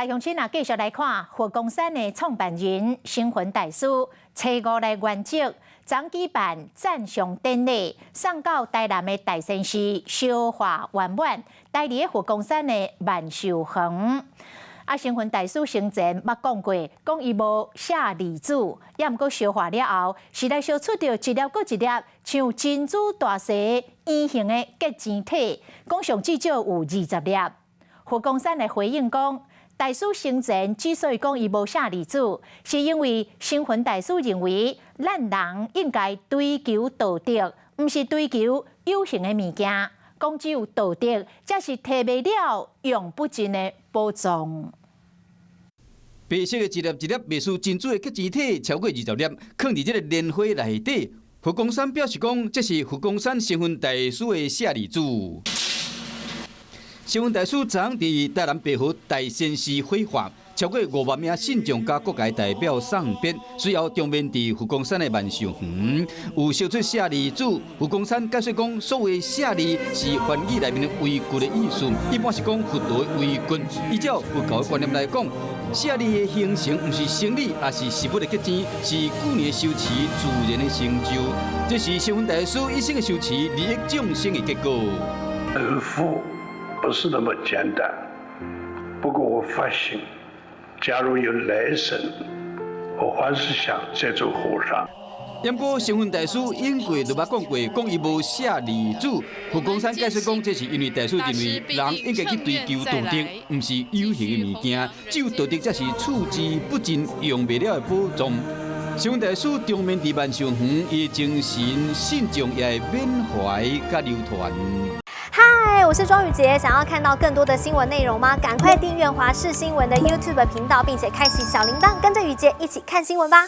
大乡亲啊，继续来看佛光山的创办人星云大师初五来圆寂，昨举办赞赏典礼，送到台南的大仙寺烧化圆满，带离佛光山的万寿园。星云大师生前捌讲过，讲伊无写字子，也毋过烧化了后，是来烧出着一粒搁一粒像珍珠大小圆形的结晶体，讲上至少有20粒。佛光山来回应讲，大师生前之所以讲伊无写字子，是因为星云大师认为，咱人应该追求道德，毋是追求有形的物件。讲只有道德，才是摕袂了用不尽的宝藏。白色的一粒一粒未输珍珠的结晶体超过20粒，放伫这个莲花内底。佛光山表示讲，这是佛光山星云大师的写字子。星云大师昨伫台南白河大仙寺火化，超过5万名信众加各界代表送别，随后中面伫佛光山的万寿园有烧出写字子。佛光山解释讲，所谓写字是梵语内面的微骨的意思，一般是讲佛陀的微骨。依照佛教的观念来讲，写字的形成毋是生理，也是事物的结晶，是古年的修持自然的成就。这是星云大师一生的修持利益众生的结果。富不是那么简单，不过我发现，假如有来生，我还是想再做和尚。不过，星云大师因过就捌讲过，讲伊无写字子。佛光山解释讲，这是因为大师认为人应该去追求道德，毋是有形的物件。只有道德才是处之不尽、用袂了的宝藏。星云大师中面伫万寿园，伊精神信众也会缅怀甲流传。嗨，我是庄宇杰，想要看到更多的新闻内容吗？赶快订阅华视新闻的 YouTube 频道，并且开启小铃铛，跟着宇杰一起看新闻吧。